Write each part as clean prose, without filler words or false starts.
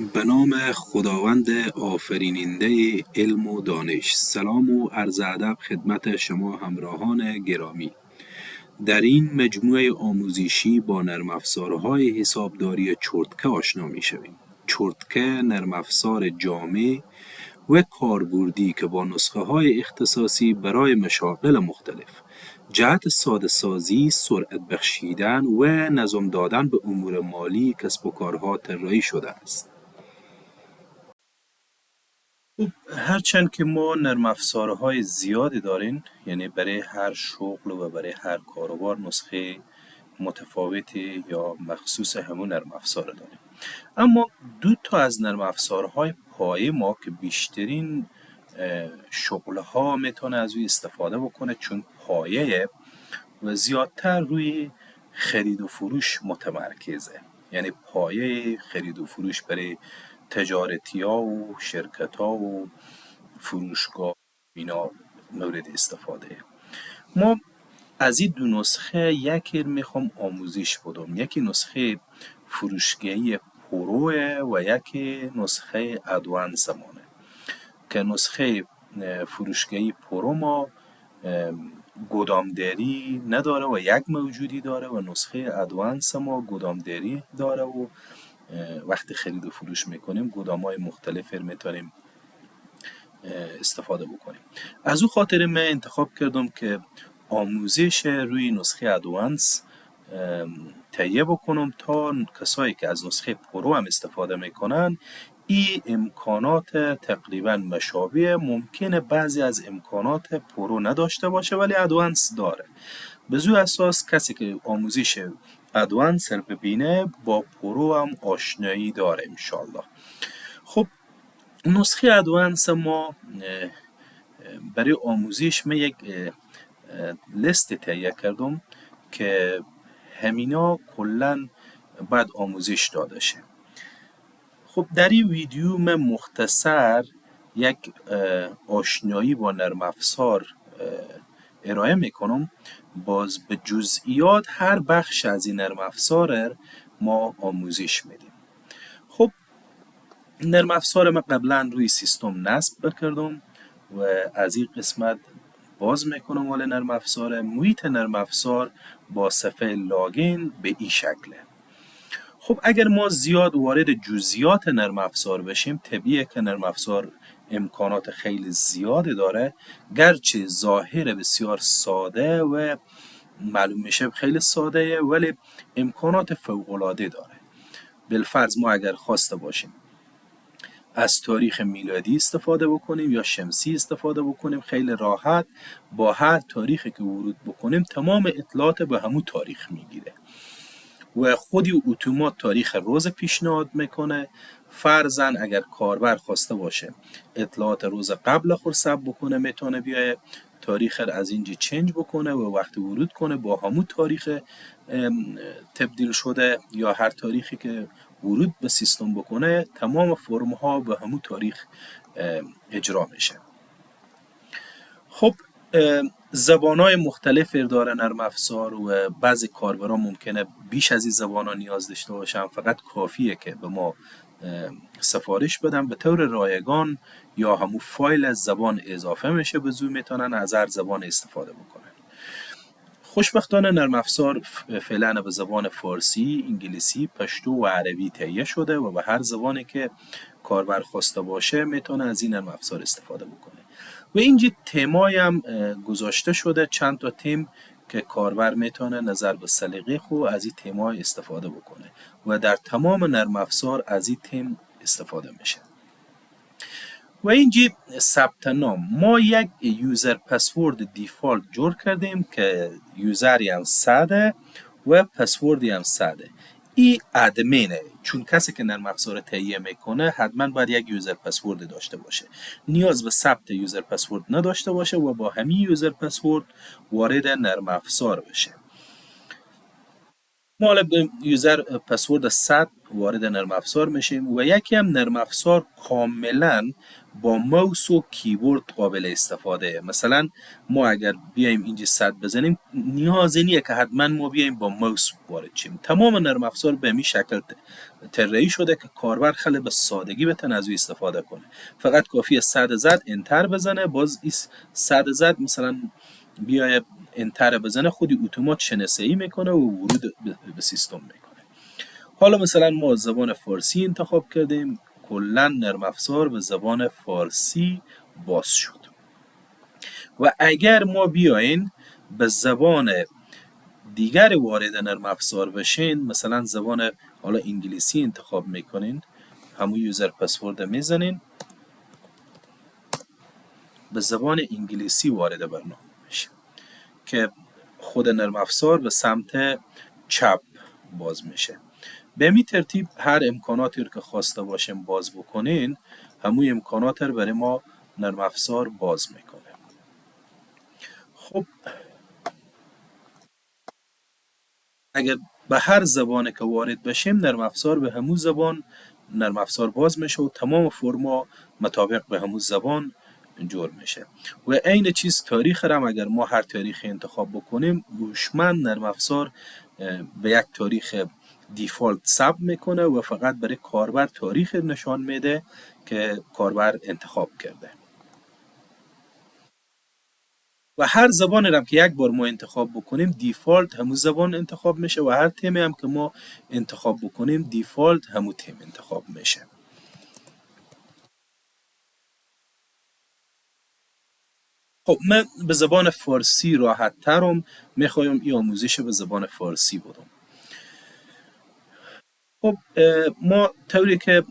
به نام خداوند آفریننده علم و دانش. سلام و عرض ادب خدمت شما همراهان گرامی. در این مجموعه آموزشی با نرم افزارهای حسابداری چرتکه آشنا می‌شویم. چرتکه نرم افزار جامع و کاربردی که با نسخه‌های اختصاصی برای مشاغل مختلف جهت ساده سازی، سرعت بخشیدن و نظم دادن به امور مالی کسب و کارها طراحی شده است. هرچند که ما نرم افزارهای زیادی داریم، یعنی برای هر شغل و برای هر کاروبار نسخه متفاوتی یا مخصوص همون نرم افزار داریم، اما دو تا از نرم افزارهای پایه ما که بیشترین شغلها میتونه از روی استفاده بکنه چون پایه و زیادتر روی خرید و فروش متمرکزه، یعنی پایه خرید و فروش برای تجارتی ها و شرکت ها و فروشگاه اینا مورد استفاده. ما از این دو نسخه یکی میخوام آموزش بدم، یکی نسخه فروشگاهی پروه و یکی نسخه ادوانس مانه که نسخه فروشگاهی پرو ما گدامداری نداره و یک موجودی داره و نسخه ادوانس ما گدامداری داره و وقتی خرید و فروش میکنیم گدام‌های مختلف میتونیم استفاده بکنیم. از او خاطر من انتخاب کردم که آموزش روی نسخه ادوانس تهیه بکنم تا کسایی که از نسخه پرو هم استفاده میکنن این امکانات تقریبا مشابه، ممکنه بعضی از امکانات پرو نداشته باشه ولی ادوانس داره. به زو اساس کسی که آموزش ادوانس رو ببینه با پرو هم آشنایی داره انشالله. خب نسخه ادوانس ما برای آموزش من یک لیست تهیه کردم که همینا کلن باید آموزش داده شه. خب در این ویدیو من مختصر یک آشنایی با نرم افزار ارائه میکنم، باز به جزئیات هر بخش از این نرم افزار ما آموزش میدیم. خب نرم افزار من قبلا روی سیستم نصب کردم و از این قسمت باز میکنم ولی نرم افزار محیط نرم افزار با صفحه لاگین به این شکله. خب اگر ما زیاد وارد جزئیات نرم افزار بشیم طبیعیه که نرم افزار امکانات خیلی زیاد داره، گرچه ظاهر بسیار ساده و معلوم میشه خیلی ساده ولی امکانات فوق العاده داره. بالفرض ما اگر خواسته باشیم از تاریخ میلادی استفاده بکنیم یا شمسی استفاده بکنیم، خیلی راحت با هر تاریخی که ورود بکنیم تمام اطلاعات به همون تاریخ میگیره و خودی اتومات تاریخ روز پیشنهاد میکنه. فرضاً اگر کاربر خواسته باشه اطلاعات روز قبل خود ثبت بکنه میتونه بیای تاریخ از اینجا چنج بکنه و وقتی ورود کنه با همون تاریخ تبدیل شده یا هر تاریخی که ورود به سیستم بکنه تمام فرم ها به همون تاریخ اجرا میشه. خب زبان‌های مختلف داره نرم افزار و بعضی کاربران ممکنه بیش از این زبان‌ها نیاز داشته باشن، فقط کافیه که به ما سفارش بدن به طور رایگان یا همون فایل از زبان اضافه میشه، به زور میتونن از هر زبان استفاده بکنن. خوشبختانه نرم افزار فعلا به زبان فارسی، انگلیسی، پشتو و عربی تهیه شده و به هر زبانی که کاربر خواسته باشه میتونه از این نرم افزار استفاده بکنه. و اینجا تیمای هم گذاشته شده، چند تا تیم که کاربر میتونه نظر به سلیقه خود از این تیمای استفاده بکنه و در تمام نرم افزار از این تیم استفاده میشه. و اینجا ثبت نام، ما یک یوزر پسورد دیفالت جور کردیم که یوزری هم ساده و پسوردی هم ساده. این ادمینه، چون کسی که نرم افزار تهیه میکنه حتما باید یک یوزر پسورد داشته باشه، نیاز به ثبت یوزر پسورد نداشته باشه و با همین یوزر پسورد وارد نرم افزار بشه. ما حالا به یوزر پسورد 100 وارد نرم افزار میشیم و یکی هم نرم افزار کاملا با موس و کیبورد قابل استفاده. مثلا ما اگر بیایم اینجا 100 بزنیم نیازی نیه که حتما ما بیایم با موس وارد شیم. تمام نرم افزار به این شکل طراحی شده که کاربر خیلی به سادگی بتونه از او استفاده کنه. فقط کافیه 100 زد انتر بزنه، باز 100 زد مثلا بیای انتر بزنه خودی اتومات شناسایی میکنه و ورود به سیستم میکنه. حالا مثلا ما زبان فارسی انتخاب کردیم، کلا نرم افزار به زبان فارسی باز شد. و اگر ما بیاین به زبان دیگر وارد نرم افزار بشین، مثلا زبان حالا انگلیسی انتخاب میکنین، همون یوزر پسورد میزنین، به زبان انگلیسی وارد برنامه بشین که خود نرم افزار به سمت چپ باز میشه. به همین ترتیب هر امکاناتی رو که خواسته باشیم باز بکنین، همون امکانات رو برای ما نرم افزار باز میکنه. خب اگر به هر زبانی که وارد بشیم نرم افزار به همون زبان نرم افزار باز میشه و تمام فرما مطابق به همون زبان جور میشه. و عین چیز تاریخ هم اگر ما هر تاریخی انتخاب بکنیم، هوشمند نرم افزار به یک تاریخ دیفالت ثبت میکنه و فقط برای کاربر تاریخ نشان میده که کاربر انتخاب کرده. و هر زبانی هم که یک بار ما انتخاب بکنیم دیفالت همون زبان انتخاب میشه و هر تمی هم که ما انتخاب بکنیم دیفالت همون تیم انتخاب میشه. خب من به زبان فارسی راحت ترم، میخوایم این آموزش به زبان فارسی بدم. خب ما طوری که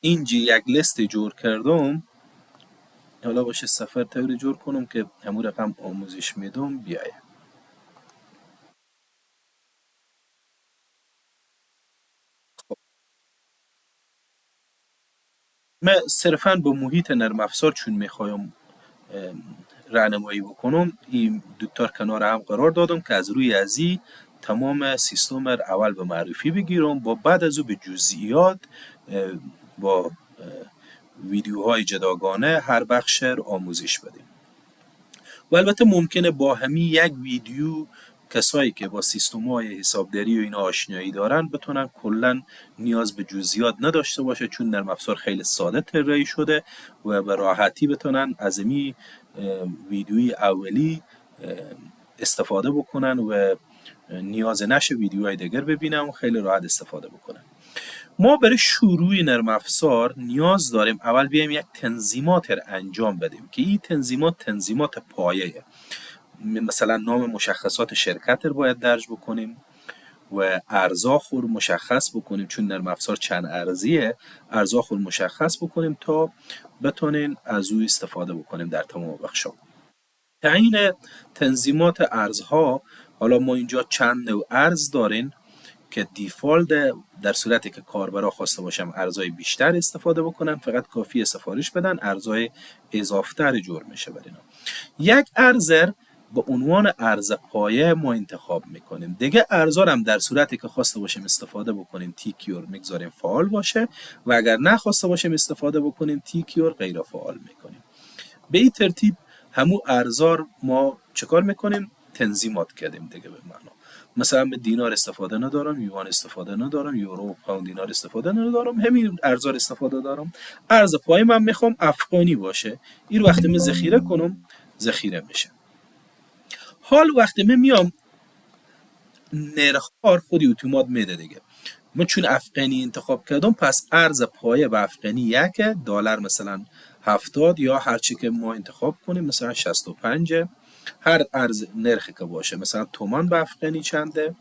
اینجا یک لیست جور کردم، حالا باشه سفر طوری جور کنم که همون رقم آموزش میدم بیایه. من صرفا به محیط نرم افزار چون میخوایم راهنمایی بکنم، این دوتا کنار هم قرار دادم که از روی ازی تمام سیستم رو اول به معرفی بگیرم، با بعد از او به جزئیات با ویدیوهای جداگانه هر بخش رو آموزش بدیم. و البته ممکنه با همین یک ویدیو کسایی که با سیستم های حسابداری و اینا آشنایی دارن بتونن کلا نیاز به جزئیات نداشته باشه، چون نرم افزار خیلی ساده طراحی شده و به راحتی بتونن از این ویدیوی اولی استفاده بکنن و نیاز نشه ویدیوهای دیگر ببینن و خیلی راحت استفاده بکنن. ما برای شروع نرم افزار نیاز داریم اول بیایم یک تنظیمات رو انجام بدیم که این تنظیمات پایه‌ایه. مثلا نام مشخصات شرکت رو باید درج بکنیم و ارزاق رو مشخص بکنیم، چون نرم افزار چند ارزیه، ارزاق رو مشخص بکنیم تا بتونین از او استفاده بکنیم در تمام بخشا. تعیین تنظیمات ارزها، حالا ما اینجا چند نوع ارز داریم که دیفالت در صورتی که کاربرا خواسته باشم ارزهای بیشتر استفاده بکنن فقط کافی سفارش بدن، ارزهای اضافتر جور میشه بر اینا. یک ارزر به عنوان ارز پایه ما انتخاب میکنیم. دیگه ارزها هم در صورتی که خواسته باشیم استفاده بکنیم تیکیور میگذاریم فعال باشه و اگر نخواسته باشیم استفاده بکنیم تیکیور غیر فعال میکنیم. به این ترتیب همون ارزار ما چکار میکنیم؟ تنظیمات کردیم دیگه به معنا. مثلا به دینار استفاده ندارم، یوان استفاده ندارم، یورو پوند دینار استفاده ندارم، همین ارزار استفاده دارم. ارز پای من میخوام افغانی باشه، این وقتی من ذخیره کنم ذخیره میشه. حال وقتی من میام نرخ خودی اتومات میده دیگه. من چون افغانی انتخاب کردم پس ارز پایه به افغانی یک دلار، مثلا 70 یا هر چی که ما انتخاب کنیم، مثلا 65 هر ارز نرخی که باشه، مثلا تومان به افغانی چنده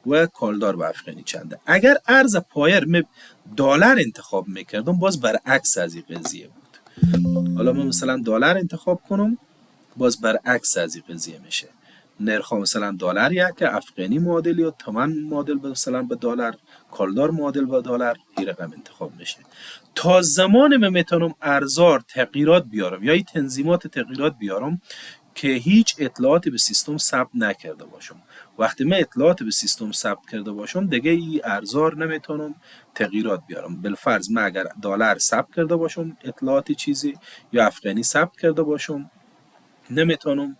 و کالدار به افغانی چنده. اگر ارز پایه رو دلار انتخاب میکردم باز برعکس از این قضیه بود. حالا من مثلا دلار انتخاب کنم باز برعکس از این قضیه میشه. نرخ مثلا دلار یک افغانی معادل یا تومان معادل به مثلا به دلار، کالدار معادل به دلار، این رقم انتخاب میشه. تا زمان من میتونم ارزار تغییرات بیارم یا این تنظیمات تغییرات بیارم که هیچ اطلاعاتی به سیستم ثبت نکرده باشم. وقتی من اطلاعات به سیستم ثبت کرده باشم دیگه این ارزار نمیتونم تغییرات بیارم. بالفرض من اگر دلار ثبت کرده باشم اطلاعاتی چیزی یا افغانی ثبت کرده باشم نمیتونم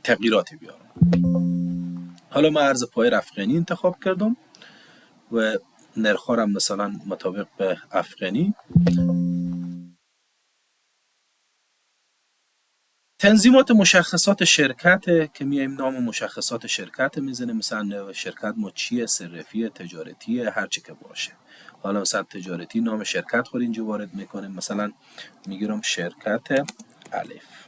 تغییراتی بیارم. حالا من ارز پای افغانی انتخاب کردم و نرخارم مثلا مطابق به افغانی. تنظیمات مشخصات شرکت که میایم نام مشخصات شرکت میزنیم، مثلا شرکت ما چیه، صرفیه، تجارتیه، هر چی که باشه. حالا مثلا تجارتی نام شرکت خود اینجا وارد میکنیم، مثلا میگیرم شرکت الف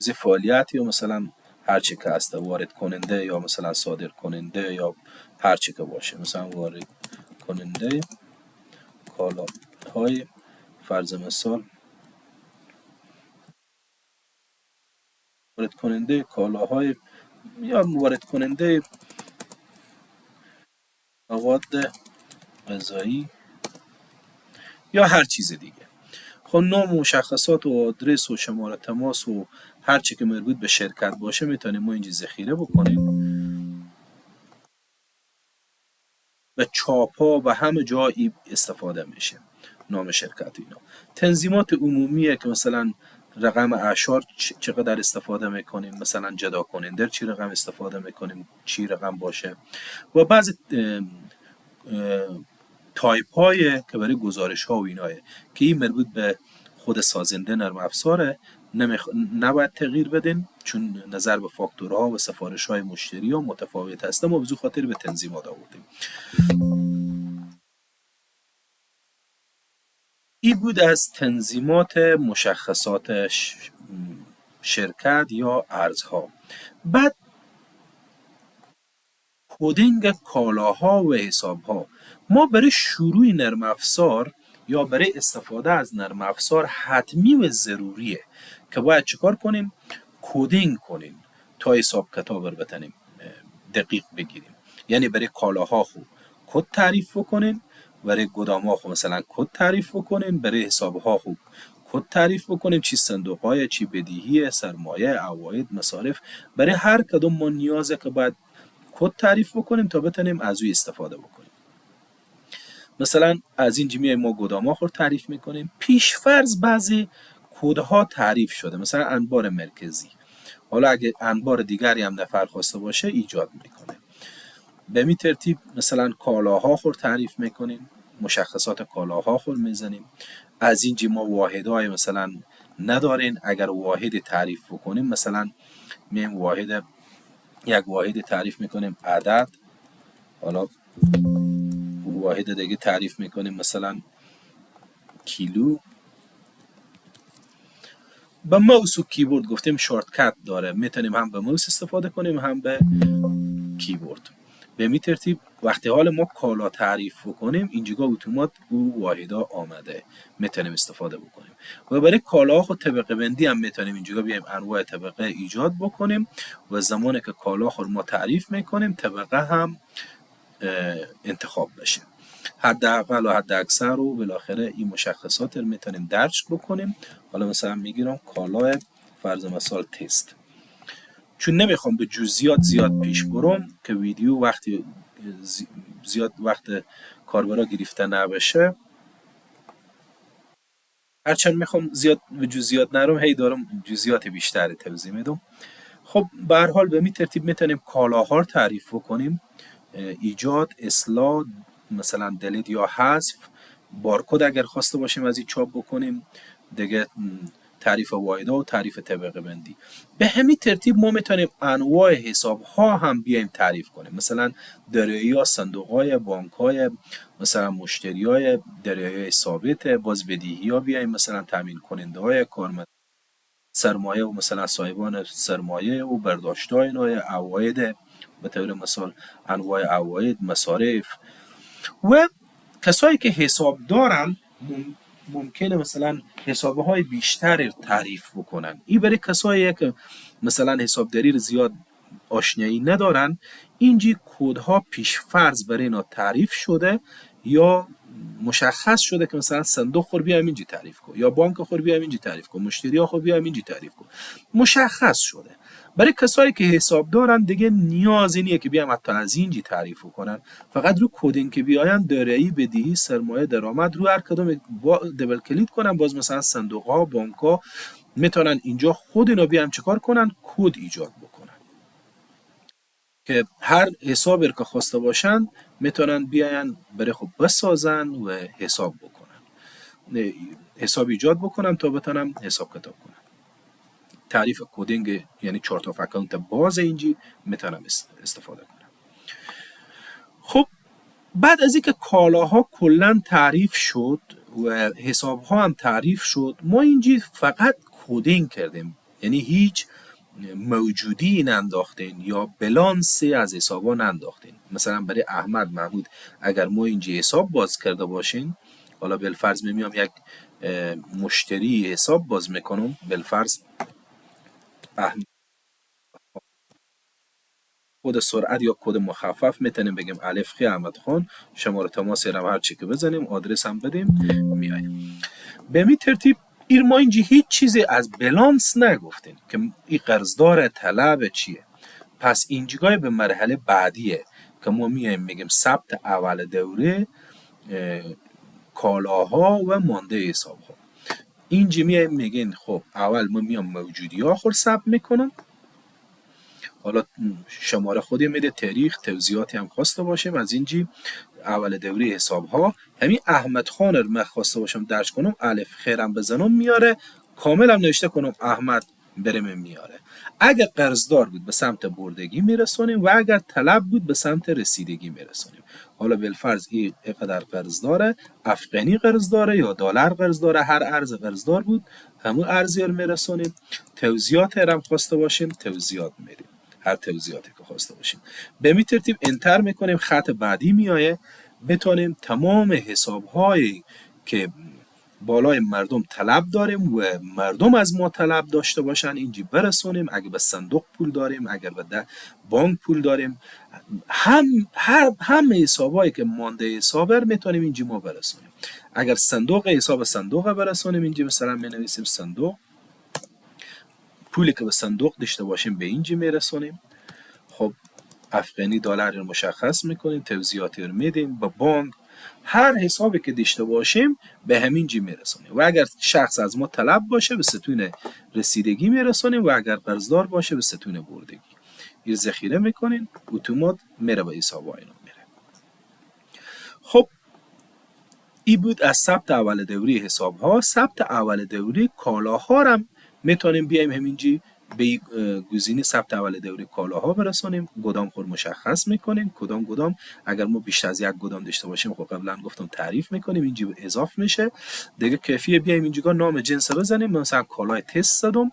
زی فعالیت یا مثلا هر چی که هست، وارد کننده یا مثلا صادر کننده یا هر چی که باشه، مثلا وارد کننده کالاهای فرض مثال وارد کننده کالاهای یا وارد کننده مواد غذایی یا هر چیز دیگه. خب نام مشخصات و آدرس و شماره تماس و هر چی که مربوط به شرکت باشه میتونیم ما اینجا ذخیره بکنیم و چاپا و همه جایی استفاده میشه نام شرکت اینا. تنظیمات عمومیه که مثلا رقم اعشار چقدر استفاده میکنیم، مثلا جدا کننده چی رقم استفاده میکنیم، چی رقم باشه. و بعض تایپ های که برای گزارش ها و ایناه که این مربوط به خود سازنده نرم افزاره نباید تغییر بدین چون نظر به فاکتورها و سفارش های مشتری ها متفاوت هست. ما بزو خاطر به تنظیمات آوردیم. این بود از تنظیمات مشخصات شرکت یا ارزها. بعد کدینگ کالاها و حسابها. ما برای شروع نرم افزار یا برای استفاده از نرم افزار حتمی و ضروریه که باید چیکار کنیم؟ کدینگ کنیم تا حساب کتاب رو بتونیم دقیق بگیریم. یعنی برای کالاها خوب کد تعریف بکنیم، برای گدام‌ها خوب مثلا کد تعریف بکنیم، برای حسابها خوب کد تعریف بکنیم، چی صندوق‌های، چی بدیهی، سرمایه، عواید، مصارف. برای هر کدوم ما نیازه که باید کد تعریف بکنیم تا بتونیم از او استفاده بکنیم. مثلا از این جمعه ما گدام‌ها رو تعریف میکنیم. پیش فرض بعضی کدها تعریف شده، مثلا انبار مرکزی. حالا اگه انبار دیگری هم نفر خواسته باشه ایجاد میکنه. به می ترتیب مثلا کالاها رو تعریف میکنیم، مشخصات کالاها رو میزنیم. از این ما واحدهای مثلا ندارین، اگر واحد تعریف بکنیم مثلا میم یک واحد تعریف میکنیم عدد، حالا واحد دیگه تعریف میکنیم مثلا کیلو. به موس و کیبورد گفتیم شورتکت داره، میتونیم هم به موس استفاده کنیم هم به کیبورد. به می ترتیب وقتی حال ما کالا تعریف بکنیم اینجا اتومات او واحدا آمده میتونیم استفاده بکنیم. و برای کالاها خود طبقه بندی هم میتونیم اینجا بیایم انواع طبقه ایجاد بکنیم و زمانی که کالا خود ما تعریف میکنیم طبقه هم انتخاب بشه. حداقل و حد اکثر رو بالاخره این مشخصات رو میتونیم درج بکنیم. حالا مثلا میگیرم کالای فرض مثال تست، چون نمیخوام به جزئیات زیاد پیش برم که ویدیو وقتی زیاد وقت کاربرا گرفته نباشه، هرچند میخوام زیاد به جزئیات نرم هی دارم جزئیات بیشتری توضیح میدم. خب به هر حال به می ترتیب میتونیم کالاها رو تعریف بکنیم، ایجاد، اصلاح، مثلا دلیت یا حذف، بارکد اگر خواسته باشیم از این چاپ بکنیم دیگه، تعریف واحدها و تعریف طبقه بندی. به همین ترتیب ما میتونیم انواع حساب ها هم بیایم تعریف کنیم، مثلا دارایی ها، صندوق های، بانک های، مثلا مشتری های، دارایی ثابت، باز بدیهی ها بیایم مثلا تامین کننده های، کارمند، سرمایه و مثلا صاحبان سرمایه و برداشت های نوع عواید، به طور مثال انواع عواید، مصارف. و کسایی که حساب دارن ممکنه مثلا حسابه های بیشتر تعریف بکنن. این برای کسایی که مثلا حسابداری رو زیاد آشنایی ندارن، اینجی کودها پیش فرض برای اینا تعریف شده یا مشخص شده که مثلا صندوق خور بیایم اینجی تعریف کن یا بانک خور بیایم اینجی تعریف کن، مشتری ها خور بیایم اینجی تعریف کن، مشخص شده. برای کسایی که حساب دارن دیگه نیازی نیه که بیام حتی از اینجی تعریف کنن، فقط رو کدینگ که بیاین دارایی، بدهی، سرمایه، درآمد رو هر کدوم دبل کلیک کنن، باز مثلا صندوق ها، بانک ها میتونن اینجا خود اینا بیان چیکار کنن، کد ایجاد بکنن که هر حسابی که خواسته باشن میتونن بیاین برای خود بسازن و حساب بکنن، حساب ایجاد بکنن تا بتونن حساب کتاب کنن. تعریف کدینگ یعنی چارت آف اکانت باز اینجی میتونم استفاده کنم. خب بعد از اینکه کالاها کلا تعریف شد و حساب ها هم تعریف شد، ما اینجی فقط کدینگ کردیم، یعنی هیچ موجودی ننداختین یا بلانسی از حساب ها ننداختین. مثلا برای احمد محمود اگر ما اینجا حساب باز کرده باشین، حالا بالفرض میام یک مشتری حساب باز میکنم، بالفرض احمد کد سرعت یا کد مخفف میتونیم بگیم الف خ احمد خان، شماره تماس هم هر چی که بزنیم، آدرس هم بدیم، میایم. به می ترتیب ما اینجا هیچ چیزی از بلانس نگفتیم که این قرضدار طلب چیه. پس اینجا به مرحله بعدیه که ما میایم میگیم ثبت اول دوره کالاها و مانده حساب ها. اینجا میایم میگین خب اول ما میام موجودی ها خود ثبت میکنم، حالا شماره خودی میده، تاریخ، توضیحاتی هم خواسته باشیم از اینجی اول دوره حساب ها. همین احمد خان رو من خواسته باشم درج کنم، الف خیرم بزنم میاره، کاملا نوشته کنم احمد برم میاره. اگر قرضدار بود به سمت بردگی میرسونیم و اگر طلب بود به سمت رسیدگی میرسونیم. حالا بالفرض این قدر قرض داره، افغانی قرض داره یا دلار قرض داره، هر ارز قرضدار بود همون ارزی رو میرسونیم. توضیحات هم خواسته باشیم توضیحات میدیم، هر توضیحاتی که خواسته باشیم. به می ترتیب انتر میکنیم، خط بعدی میایه، بتونیم تمام حساب هایی که بالای مردم طلب داریم و مردم از ما طلب داشته باشن اینجا برسونیم. اگه به صندوق پول داریم، اگر به بانک پول داریم، هم حسابایی که مانده حساب میتونیم اینجا ما برسونیم. اگر صندوق حساب صندوق برسونیم، اینجا مثلا می نویسیم صندوق، پولی که به صندوق داشته باشیم به اینجا میرسونیم. خب افغانی دلار رو مشخص میکنیم، توضیحاتی رو میدیم. به بانک هر حسابی که داشته باشیم به همین جی میرسونیم و اگر شخص از ما طلب باشه به ستون رسیدگی میرسونیم و اگر قرضدار باشه به ستون بردگی. این ذخیره میکنین، اتومات میره به حساب اینا میره. خب این بود از ثبت اول دوره حساب ها. ثبت اول دوره کالاها هم میتونیم بیایم همینجی به گزینه ثبت اول دوره کالاها برسونیم. گدام خود مشخص میکنیم، کدام گدام. اگر ما بیشتر از یک گدام داشته باشیم خب قبلا گفتم تعریف میکنیم، اینجا اضافه میشه دیگه. کیفیه بیایم اینجا نام جنس بزنیم، مثلا کالای تست زدم،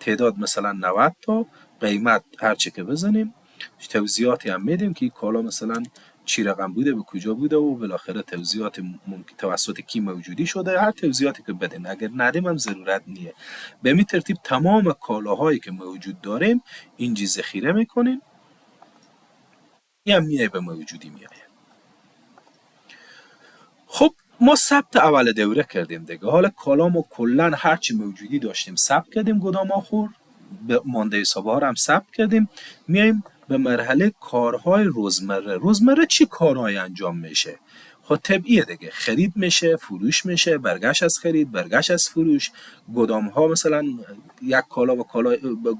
تعداد مثلا 90 تا، قیمت هر چی که بزنیم، توضیحاتی هم میدیم که کالا مثلا چی رقم بوده، به کجا بوده و بالاخره توضیحات ممکن توسط کی موجودی شده، هر توضیحاتی که بدین. اگر ندیم هم ضرورت نیه. به این ترتیب تمام کالاهایی که موجود داریم اینجا ذخیره میکنیم، یا میای به موجودی میای. خب ما ثبت اول دوره کردیم دیگه. حالا کالامو کلا هر چی موجودی داشتیم ثبت کردیم، گدام آخر به مانده حساب ها هم ثبت کردیم. میایم به مرحله کارهای روزمره. روزمره چی کارهای انجام میشه؟ خب طبیعیه دیگه، خرید میشه، فروش میشه، برگشت از خرید، برگشت از فروش. گدام ها مثلا یک کالا و کالا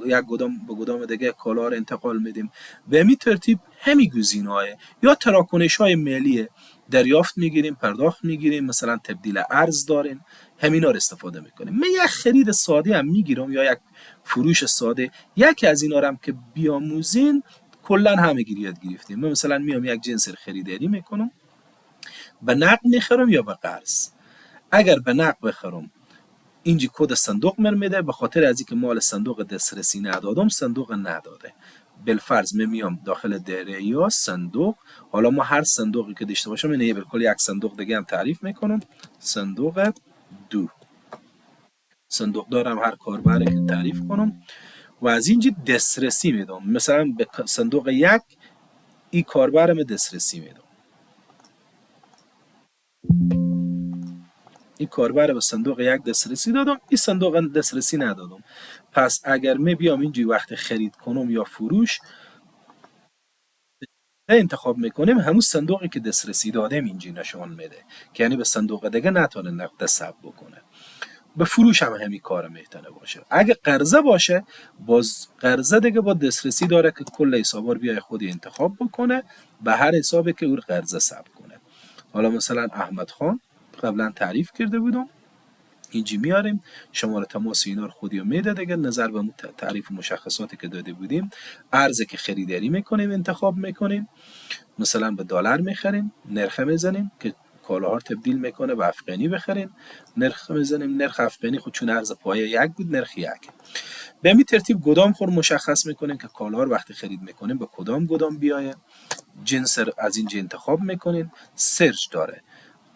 یک گدام به گدام دیگه کالا رو انتقال میدیم. به همین ترتیب همین گزینه‌های یا تراکنش‌های مالی دریافت میگیریم، پرداخت میگیریم، مثلا تبدیل ارز داریم، همینا رو استفاده میکنیم. من یک خرید ساده هم میگیرم یا یک فروش ساده، یکی از اینا رو هم که بیاموزین کلا همه یاد گرفتیم. من مثلا میام یک جنس خریداری میکنم، به نقد میخرم یا به قرض. اگر به نقد بخرم اینجا کد صندوق میده، به خاطر از اینکه مال صندوق دسترسی ندادم صندوق نداده. بالفرض میام داخل دایره یا صندوق، حالا ما هر صندوقی که داشته باشم اینه بالکل یک صندوق دیگه هم تعریف میکنم، صندوق 2. صندوق دارم هر کاربری که تعریف کنم و از اینجا دسترسی میدم. مثلا به صندوق 1 این کاربرم دسترسی میدم. این کاربر به صندوق یک دسترسی دادم، این صندوق دسترسی ندادم. پس اگر می بیام اینجا وقت خرید کنم یا فروش انتخاب میکنیم، همون صندوقی که دسترسی دادیم اینجا نشان میده که یعنی به صندوق دیگه نتونه نقد ثبت بکنه. به فروش هم همین کار میتونه باشه. اگه قرضه باشه، باز قرضه دیگه با دسترسی داره که کل حسابا رو بیای خودی انتخاب بکنه به هر حسابی که اون قرضه ثبت کنه. حالا مثلا احمد خان قبلا تعریف کرده بودم، اینجی میاریم شماره تماس اینا رو خودی میده دیگه، نظر به تعریف مشخصاتی که داده بودیم. ارزی که خریداری میکنیم انتخاب میکنیم، مثلا به دلار میخریم، نرخ میزنیم که کالاها رو تبدیل میکنه به افغانی بخریم، نرخ میزنیم، نرخ افغانی خود چون ارز پایه یک بود نرخ یک. به همین ترتیب گدام خور مشخص میکنیم که کالا رو وقتی خرید میکنیم به کدام گدام بیایه، جنس از اینجا انتخاب میکنیم. سرچ داره،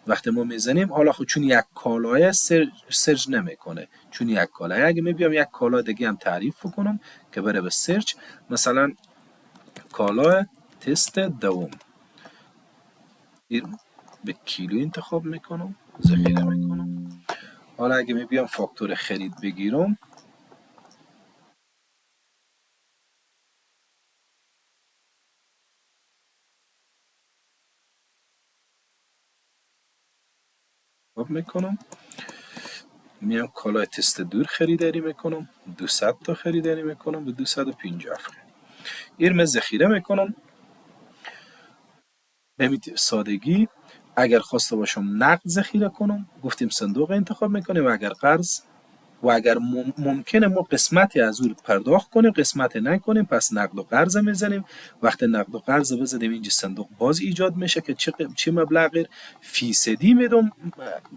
وقتی ما میزنیم حالا خود چون یک کالای سرچ نمیکنه، چون یک کالای. اگه میبیام یک کالا دیگه هم تعریف کنم که بره به سرچ، مثلا کالا تست دوم، به کیلو انتخاب میکنم، ذخیره میکنم. حالا اگه میبیام فاکتور خرید بگیرم، انتخاب میکنم، میام کالای تست دور خریداری میکنم، 200 تا خریداری میکنم به 250 افغانی. این ذخیره میکنم. به سادگی اگر خواسته باشم نقد ذخیره کنم، گفتیم صندوق انتخاب میکنیم، و اگر قرض و اگر ممکنه ما قسمتی از اون پرداخت کنیم قسمتی نکنیم، پس نقد و قرض میزنیم. وقتی نقد و قرض بزنیم اینجا صندوق باز ایجاد میشه که چه مبلغی فیصدی میدم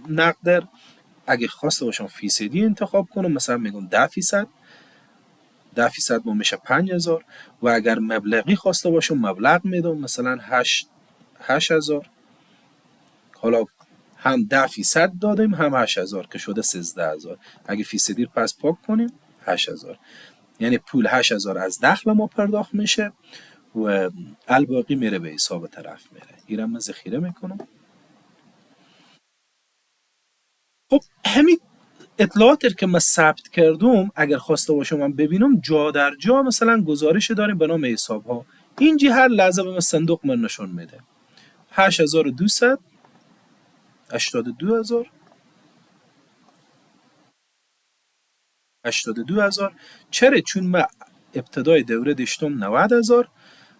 نقد. اگه خواسته باشم فیصدی انتخاب کنم، مثلا میگم 10%، 10% ما میشه 5000. و اگر مبلغی خواسته باشم مبلغ میدم، مثلا 8000. حالا هم 10% دادیم هم 8000 که شده 13000. اگه فیصدی رو پس پاک کنیم 8000، یعنی پول 8000 از دخل ما پرداخت میشه و الباقی میره به حساب طرف میره. اینم من ذخیره میکنم. خب همین اطلاعاتی که من ثبت کردم اگر خواسته باشم من ببینم جا در جا مثلا گزارش داریم به نام حساب ها. اینجا هر لحظه به من صندوق من نشون میده 8200، 82000، 82000. چرا؟ چون من ابتدای دوره داشتم 90000،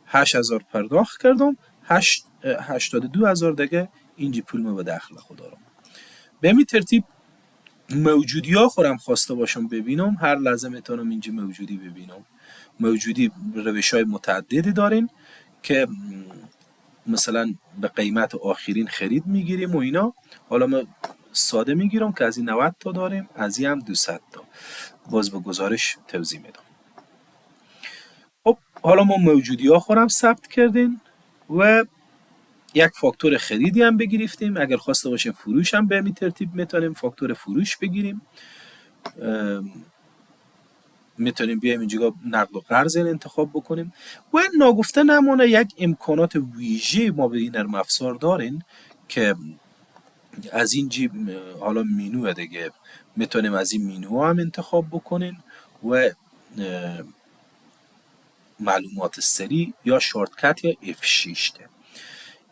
8000 پرداخت کردم، 82000 دیگه اینجا پول ما به داخل خود دارم. به همین ترتیب موجودی ها خورم خواسته باشم ببینم هر لحظه میتونم اینجا موجودی ببینم. موجودی روش های متعددی دارین که مثلا به قیمت آخرین خرید میگیریم و اینا. حالا ما ساده میگیرم که از این 90 تا داریم، از این هم 200 تا. باز به گزارش توضیح میدم. خب حالا ما موجودی ها خورم ثبت کردیم و یک فاکتور خریدی هم بگرفتیم. اگر خواسته باشیم فروش هم به همین ترتیب میتونیم فاکتور فروش بگیریم. میتونیم بیایم اینجا نقد و قرض انتخاب بکنیم. و ناگفته نمونه یک امکانات ویژه ما به این نرم افزار دارین که از این جیب حالا مینو دیگه میتونیم از این مینو هم انتخاب بکنین و معلومات سری یا شورتکت یا F6.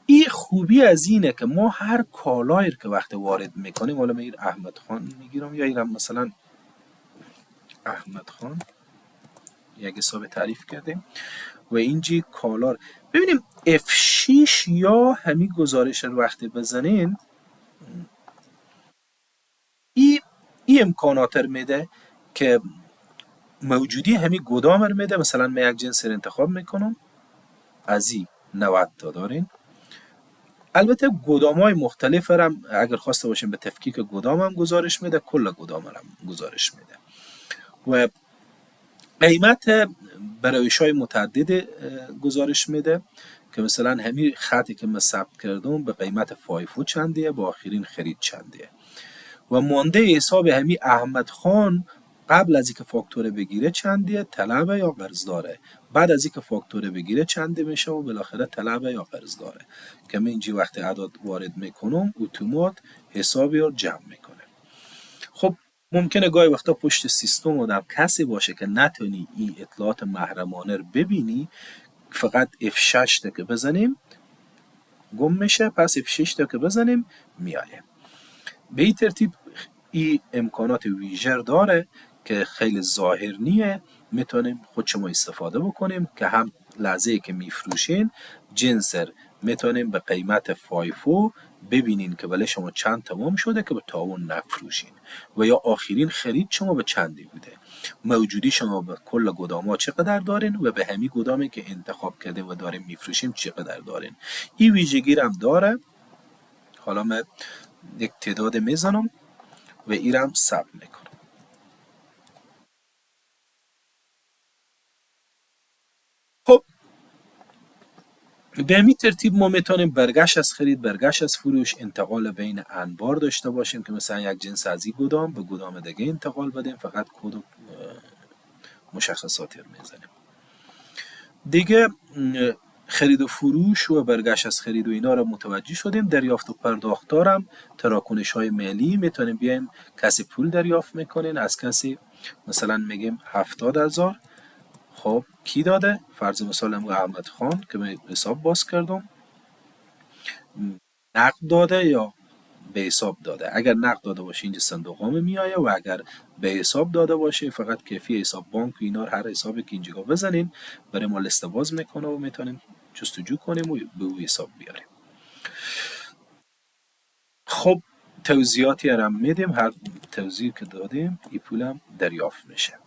این خوبی از اینه که ما هر کالایی که وقت وارد میکنیم، حالا من احمد خان میگیرم یا اینم مثلا احمد خان یک حساب تعریف کردیم و اینجی کالا ببینیم F6 یا همین گزارش رو وقتی بزنین این امکانات رو میده که موجودی همین گدام رو میده. مثلا من یک جنس رو انتخاب میکنم، از این 90 تا دارین. البته گدام های مختلف هم اگر خواسته باشیم به تفکیک گدام هم گزارش میده، کل گدام هم گزارش میده و قیمت برایش های متعدد گزارش میده که مثلا همین خطی که من ثبت کردم به قیمت فایفو چندیه، با آخرین خرید چندیه. و مانده حساب همین احمد خان قبل از اینکه فاکتور بگیره چندیه، طلبه یا قرض داره. بعد از اینکه فاکتور بگیره چنده میشه و بالاخره طلبه یا قرض داره. که من اینجا وقتی اعداد وارد میکنم اتومات حسابی رو جمع میکنه. خب ممکنه گاهی وقتا پشت سیستم آدم کسی باشه که نتونی این اطلاعات محرمانه رو ببینی، فقط F6 تا که بزنیم گم میشه، پس F6 تا که بزنیم میایه. به این ترتیب این امکانات ویژه داره که خیلی ظاهر نیه، میتونیم خود شما استفاده بکنیم که هم لحظه که میفروشین جنسر میتونیم به قیمت فایفو ببینین که بله شما چند تمام شده که به تاون نفروشین، و یا آخرین خرید شما به چندی بوده، موجودی شما به کل گدام چقدر دارین و به همین گدامی که انتخاب کردیم و داریم میفروشیم چقدر دارین. این ویژگی هم داره. حالا من یک تعداد میزنم و ایرم ثبت میکنم. خب به همین ترتیب ما میتونیم برگشت از خرید، برگشت از فروش، انتقال بین انبار داشته باشیم که مثلا یک جنس از این گدام به گدام دیگه انتقال بدیم، فقط کد و مشخصاتی رو میزنیم دیگه. خرید و فروش و برگشت از خرید و اینا رو متوجه شدیم. دریافت و پرداختارم تراکنش های مالی میتونیم بیایم کسی پول دریافت میکنین از کسی، مثلا میگیم 70,000. خب کی داده؟ فرض مثال احمد خان که من حساب باز کردم، نقد داده یا به حساب داده. اگر نقد داده باشه اینجا صندوقامه میایه، و اگر به حساب داده باشه فقط کیفی حساب بانک و اینا هر حسابی که اینجا بزنین برای ما لسته باز میکنه و میتونیم جستجو کنیم و به او حساب بیاریم. خب توضیحاتی هم میدیم، هر توضیحی که دادیم این پولم دریافت میشه.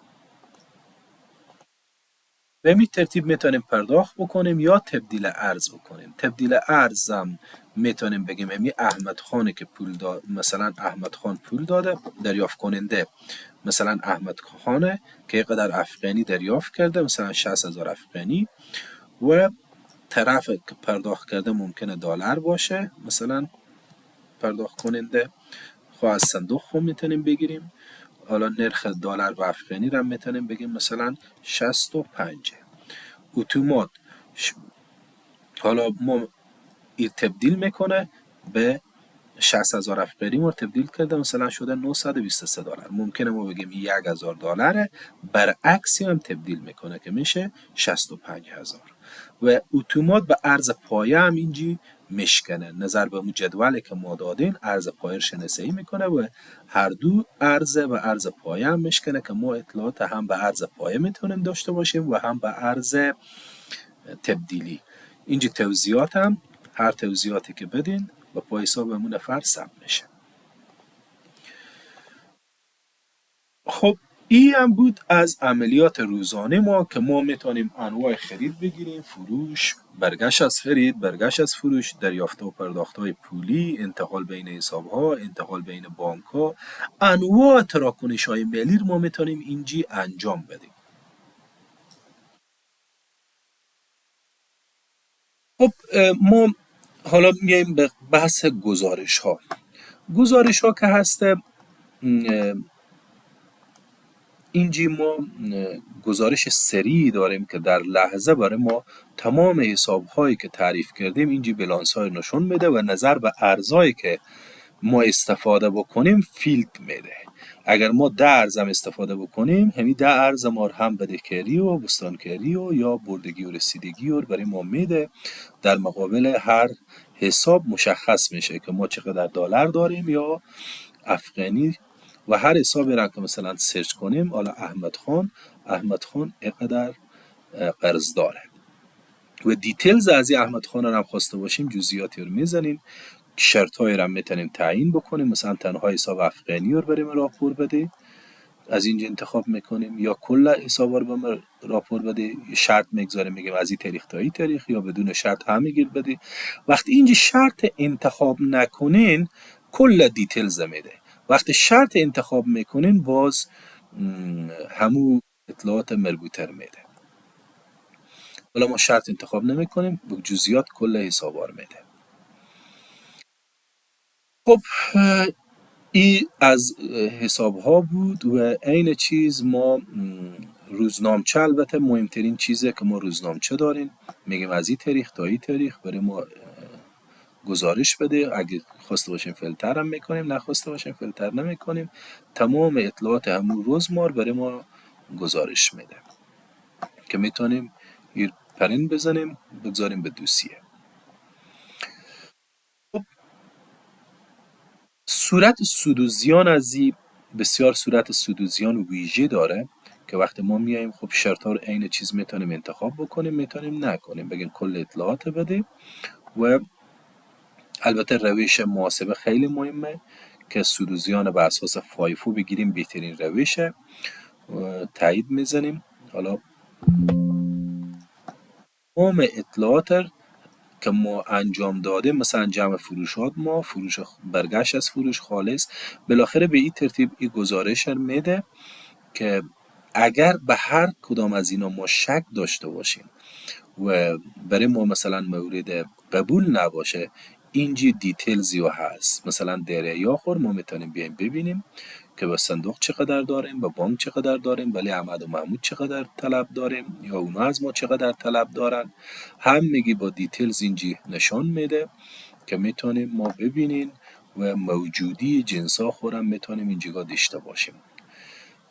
به همین ترتیب میتونیم پرداخت بکنیم یا تبدیل ارز بکنیم. تبدیل ارزم میتونیم بگیم همین احمد خانه که پول داد، مثلا احمد خان پول داده، دریافت کننده مثلا احمد خانه که یقدر افغانی دریافت کرده، مثلا 60,000 افغانی، و طرف که پرداخت کرده ممکنه دلار باشه، مثلا پرداخت کننده. خب از صندوق خب میتونیم بگیریم. حالا نرخ دلار و افغانی رو میتونیم بگیم مثلا 65. اتومات حالا ما این تبدیل میکنه به 60,000 افغانی رو تبدیل کرده، مثلا شده $923. ممکنه ما بگیم $1,000، برعکسی هم تبدیل میکنه که میشه 65,000. و اتومات به ارز پایه هم اینجی مشکنه، نظر به اون جدولی که ما دادین ارز پایه شناسایی میکنه و هر دو ارز و ارز پایه هم مشکنه که ما اطلاعات هم به ارز پایه میتونیم داشته باشیم و هم به ارز تبدیلی. اینجا توضیحات هم هر توضیحاتی که بدین و پای حسابمون نفر ثبت میشه. خب این هم بود از عملیات روزانه ما که ما میتونیم انواع خرید بگیریم، فروش، برگشت از خرید، برگشت از فروش، دریافت و پرداخت های پولی، انتقال بین حساب ها، انتقال بین بانک ها، انواع تراکنش های مالی رو ما میتونیم اینجی انجام بدیم. خب ما حالا میایم به بحث گزارش ها. گزارش ها که هسته اینجی ما گزارش سریع داریم که در لحظه برای ما تمام حساب هایی که تعریف کردیم اینجی بلانس های نشون میده و نظر به ارزایی که ما استفاده بکنیم فیلد میده. اگر ما 10 ارز هم استفاده بکنیم همین 10 ارز ما هم بدهکاری و بستانکاری و یا بردگی و رسیدگی رو برای ما میده. در مقابل هر حساب مشخص میشه که ما چقدر دلار داریم یا افغانی، و هر حسابی را که مثلا سرچ کنیم، حالا احمد خان اینقدر قرض داره و دیتیلز از این احمد خان رو خواسته باشیم جزئیاتی رو میزنیم، شرط های رو میتونیم تعیین بکنیم، مثلا تنها حساب افغانی رو بریم راپور بده، از اینجا انتخاب میکنیم، یا کل حساب رو بریم راپور بده، شرط میگذاریم میگیم از این تاریخ تا این تاریخ، یا بدون شرط هم میگیر بده. وقتی اینجا شرط انتخاب نکنین کل دیتیلز میده، وقتی شرط انتخاب میکنین باز همو اطلاعات مربوطه رو میده. حالا ما شرط انتخاب نمیکنیم، به جزئیات کل حسابا رو میده. خب این از حساب ها بود و عین چیز ما روزنامچه، البته مهمترین چیزه که ما روزنامچه داریم، میگیم از این تاریخ تا این تاریخ برای ما گزارش بده. اگه خواسته باشیم فیلتر هم میکنیم، نخواسته باشیم فیلتر نمیکنیم. تمام اطلاعات همون روز ما برای ما گزارش میده که میتونیم این پرین بزنیم بگذاریم به دوسیه. صورت سود و زیان از این بسیار صورت سود و زیان ویژه داره که وقتی ما میایم خب شرط ها رو عین چیز میتونیم انتخاب بکنیم، میتونیم نکنیم، بگیم کل اطلاعات بده. و البته روش محاسبه خیلی مهمه که سود و زیان بر اساس فایفو بگیریم، بهترین روشه. تایید میزنیم. حالا تمام اطلاعات که ما انجام داده، مثلا جمع فروشات، ما فروش برگشت از فروش خالص، بالاخره به این ترتیب این گزارش میده که اگر به هر کدام از اینا ما شک داشته باشیم و برای ما مثلا مورد قبول نباشه، اینجی دیتیلزی هست. مثلا دره یا خور ما میتونیم بیایم ببینیم که با صندوق چقدر داریم، با بانک چقدر داریم، ولی احمد و محمود چقدر طلب داریم، یا اونا از ما چقدر طلب دارن. هم میگی با دیتیلز اینجی نشان میده که میتونیم ما ببینیم و موجودی جنس ها خورم میتونیم اینجا داشته باشیم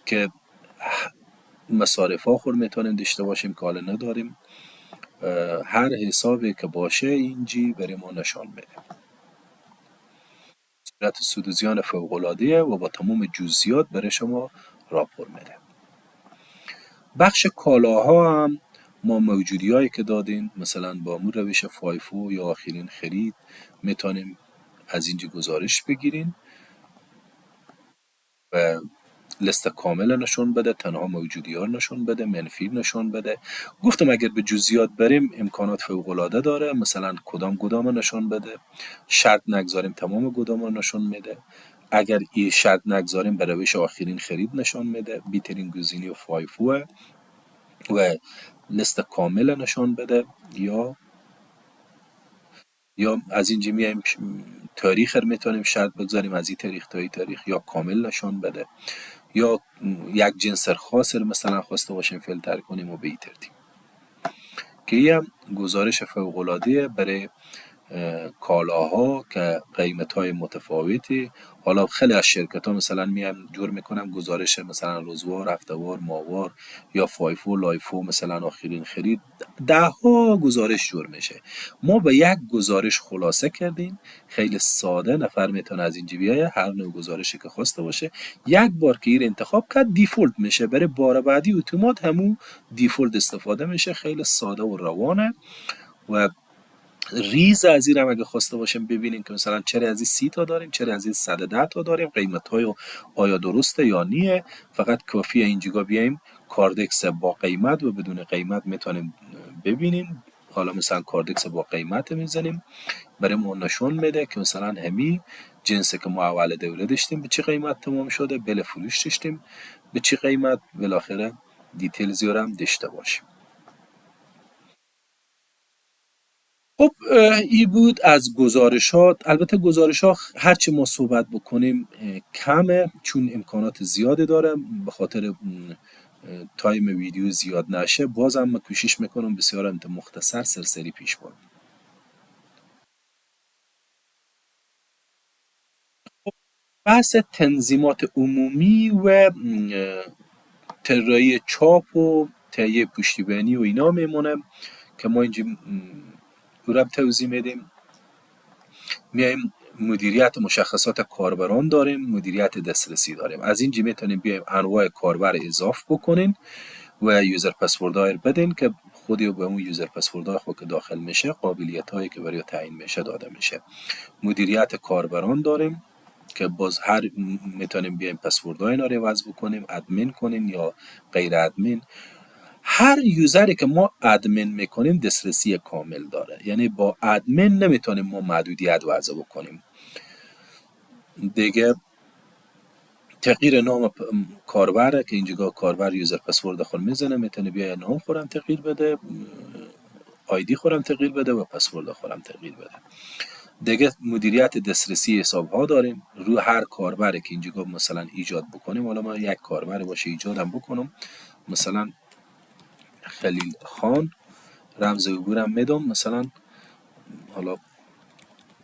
که مصارف ها خور میتونیم داشته باشیم که حالا نداریم. هر حسابی که باشه اینجی برای ما نشان میده. صورت سود و زیان فوق‌العاده‌ای و با تمام جزئیات برای شما راپور میده. بخش کالاها هم ما موجودی هایی که دادیم، مثلا با مو روش فایفو یا آخرین خرید میتونیم از اینجا گزارش بگیریم و لیست کامل نشون بده، تنها موجودی ها نشون بده، منفی نشون بده. گفتم اگر به جزئیات بریم امکانات فوق العاده داره. مثلا کدام گدام نشون بده، شرط نگذاریم تمام گدام رو نشون میده. اگر این شرط نگذاریم به روش آخرین خرید نشون میده، بهترین گزینه فایفو و لیست کامل نشون بده. یا از اینجا میایم تاریخ رو میتونیم شرط بگذاریم از این تاریخ تا این تاریخ، یا کامل نشون بده، یا یک جنس خاص رو مثلا خواسته باشیم فیلتر کنیم و به این ترتیب. که این هم گزارش فوق‌العاده برای کالاها که قیمت‌های متفاوتی. حالا خیلی از شرکت‌ها مثلا میان جور میکنن گزارش مثلا روزوار، هفته‌وار، ماهوار یا فایفو، لایفو، مثلا آخرین خرید، ده ها گزارش جور میشه. ما به یک گزارش خلاصه کردیم، خیلی ساده، نفر میتونه از اینجا بیایه هر نوع گزارشی که خواسته باشه یک بار که این انتخاب کرد دیفولت میشه، برای بار بعدی اتومات همون دیفولت استفاده میشه. خیلی ساده و روانه و ریز از این هم اگه خواسته باشیم ببینیم که مثلا چرا از این 30 تا داریم، چرا از این 110 تا داریم، قیمت های آیا درسته یا نیه. فقط کافیه اینجا بیایم کاردکس با قیمت و بدون قیمت میتونیم ببینیم. حالا مثلا کاردکس با قیمت میزنیم، برای ما نشون میده که مثلا همین جنسی که ما اول دوره داشتیم به چه قیمت تمام شده، بل فروش داشتیم به چه قیمت، بالاخره دیتیلزی رو هم داشته باشیم. خب این بود از گزارشات. البته گزارش ها هرچی ما صحبت بکنیم کمه، چون امکانات زیاده داره. به خاطر تایم ویدیو زیاد نشه، بازم من کوشش میکنم بسیار مختصر سرسری پیش برم. بحث تنظیمات عمومی و طراحی چاپ و تهیه پشتیبانی و اینا میمونه که ما اینجا رو توضیح میدیم. میایم مدیریت مشخصات کاربران داریم، مدیریت دسترسی داریم. از اینجا میتونیم بیایم انواع کاربر اضافه بکنین و یوزر پسوردهای بدین که خودی به اون یوزر پسوردهای خود که داخل میشه قابلیت هایی که برای تعیین میشه داده میشه. مدیریت کاربران داریم که باز هر میتونیم بیایم پسوردهای اینا رو عوض بکنیم، ادمین کنیم یا غیر ادمین. هر یوزری که ما ادمین میکنیم دسترسی کامل داره، یعنی با ادمین نمیتونیم ما محدودیت وضع بکنیم دیگه. تغییر نام کاربره که اینجا کاربر یوزر پسورد خود میزنه، میتونه بیای نام خورم تغییر بده، آیدی خورم تغییر بده و پسورد خورم تغییر بده. دیگه مدیریت دسترسی حساب ها داریم. رو هر کاربری که اینجا مثلا ایجاد بکنیم، حالا ما یک کاربر باشه ایجادم بکنم، مثلا خلیل خان، رمز عبورم میدم مثلا، حالا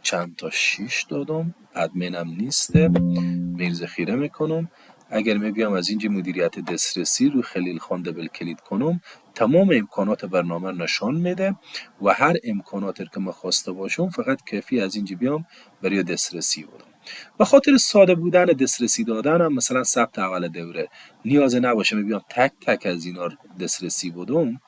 چند تا 6 دادم، ادمینم نیسته، میرذخیره میکنم. اگر میبیام از اینجا مدیریت دسترسی رو خلیل خان دبل کلید کنم، تمام امکانات برنامه نشان میده و هر امکاناتی که من خواسته باشم فقط کافی از اینجا بیام برای دسترسی بدم. به خاطر ساده بودن دسترسی دادن هم مثلا ثبت اول دوره نیاز نباشه بیام تک تک از اینا دسترسی بدم.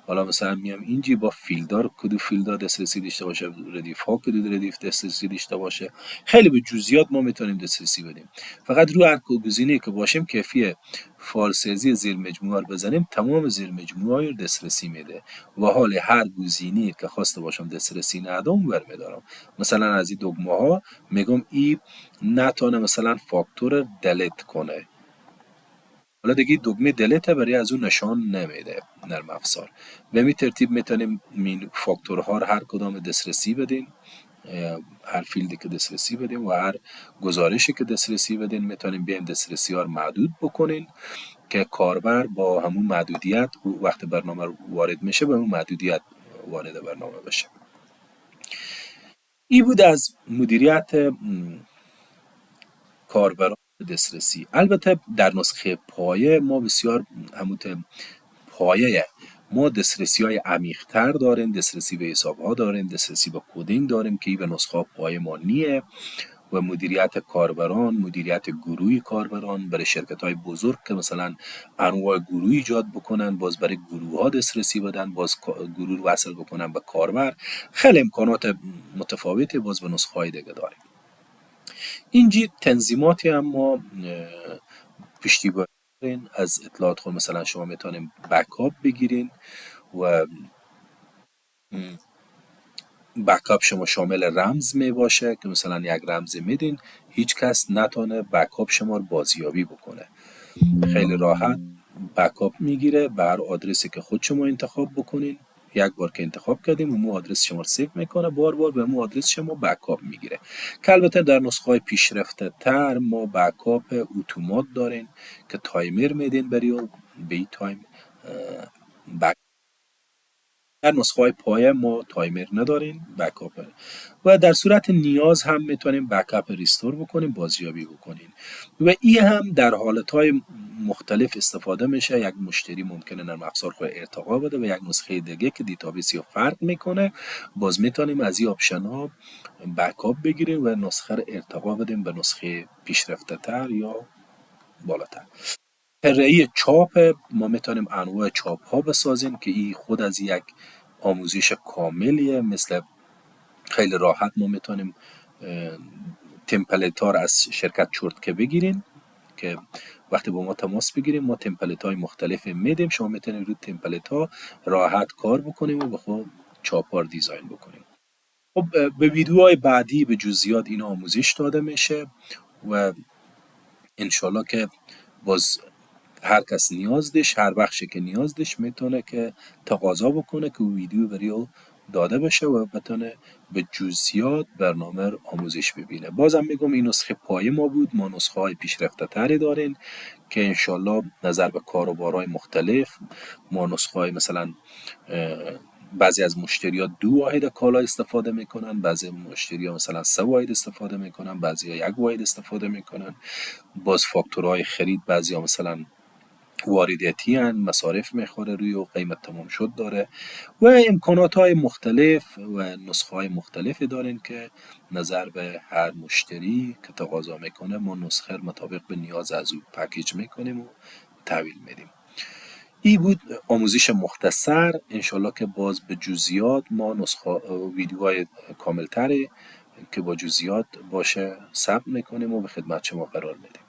حالا مثلا میام اینجی با فیلدار، کدو فیلدار دسترسی داشته باشه، ردیف ها کدو ردیف دسترسی داشته باشه، خیلی به جزئیات ما میتونیم دسترسی بدیم. فقط رو هر گزینه‌ای که باشیم کافیه فارسازی زیر مجموعه رو بزنیم، تمام زیر مجموعه رو دسترسی میده و حال هر گزینه‌ای که خواسته باشم دسترسی ندم برمیدارم. مثلا از این دگمه ها میگم ای نتونه مثلا فاکتور دلیت کنه، حالا دیگه دکمه دلیت برای از اون نشان نمیده نرم افزار. به همین ترتیب میتونیم فاکتورها رو هر کدام دسترسی بدیم، هر فیلدی که دسترسی بدیم و هر گزارشی که دسترسی بدیم میتونیم بیایم دسترسی ها رو محدود بکنین که کاربر با همون محدودیت وقت برنامه وارد میشه به همون محدودیت وارد برنامه بشه. این بود از مدیریت کاربران دسترسی. البته در نسخه پایه ما بسیار همون پایه ما دسترسی های عمیق تر داریم، دسترسی به حساب ها داریم، دسترسی به کدینگ داریم که این به نسخه پایه ما نیه و مدیریت کاربران، مدیریت گروهی کاربران برای شرکت های بزرگ که مثلا انواع گروه ایجاد بکنن، باز برای گروه ها دسترسی بدن، باز گروه رو وصل بکنن به کاربر، خیلی امکانات متفاوتی باز به نسخه های دیگه داریم. اینجی تنظیماتی هم ما پشتیبانی از اطلاعات خود، مثلا شما میتونیم بکاپ بگیرین و بکاپ شما شامل رمز می باشه که مثلا یک رمز میدین، هیچ کس نتونه بکاپ شما رو بازیابی بکنه. خیلی راحت بکاپ میگیره بر آدرسی که خود شما انتخاب بکنین. یک بار که انتخاب کردیم اون آدرس شما رو سیو میکنه، بار به اون آدرس شما بکاپ میگیره. که البته در نسخه های پیشرفته تر ما بکاپ اتومات داریم که تایمر میدین برای به تایم بک. در نسخه های پایه ما تایمر نداریم، بکاپ و در صورت نیاز هم میتونیم بکاپ ریستور بکنیم، بازیابی بکنیم و این هم در حالت های مختلف استفاده میشه. یک مشتری ممکنه نرم افزار خود ارتقا بده و یک نسخه دیگه که دیتابیس یا فرق میکنه، باز میتونیم از این آپشن ها بکاپ بگیریم و نسخه رو ارتقا بدیم به نسخه پیشرفته تر یا بالاتر. طراحی چاپ ما میتونیم انواع چاپ ها بسازیم که این خود از یک آموزش کاملیه. مثل خیلی راحت ما میتونیم تمپلیت ها رو از شرکت چرتکه بگیریم که وقتی با ما تماس بگیریم ما تمپلیت های مختلف میدیم، شما میتونید روی تمپلیت ها راحت کار بکنیم و به خود چاپ ها دیزاین بکنیم. خب به ویدیوهای بعدی به جزئیات این آموزش داده میشه و انشالله که باز هر کس نیاز داشت، هر بخشی که نیاز داشت میتونه که تقاضا بکنه که ویدیو برای او داده بشه و بتونه به جزئیات برنامه رو آموزش ببینه. بازم میگم این نسخه پای ما بود، ما نسخه های پیشرفته تری دارین که انشالله نظر به کاروبارهای مختلف ما نسخه های مثلا بعضی از مشتری ها 2 واحد کالا استفاده میکنن، بعضی مشتری ها مثلا 3 واحد استفاده میکنن، بعضی ها 1 واحد استفاده میکنن. باز فاکتورهای خرید بعضی ها مثلا وارداتی هن، مصارف میخوره روی و قیمت تمام شد داره و امکانات های مختلف و نسخه های مختلفی دارین که نظر به هر مشتری که تقاضا میکنه ما نسخه مطابق به نیاز از او پکیج میکنیم و تحویل میدیم. این بود آموزش مختصر. انشالله که باز به جزئیات ما نسخه ویدیوهای کاملتری که با جزئیات باشه ثبت میکنیم و به خدمت شما قرار میدیم.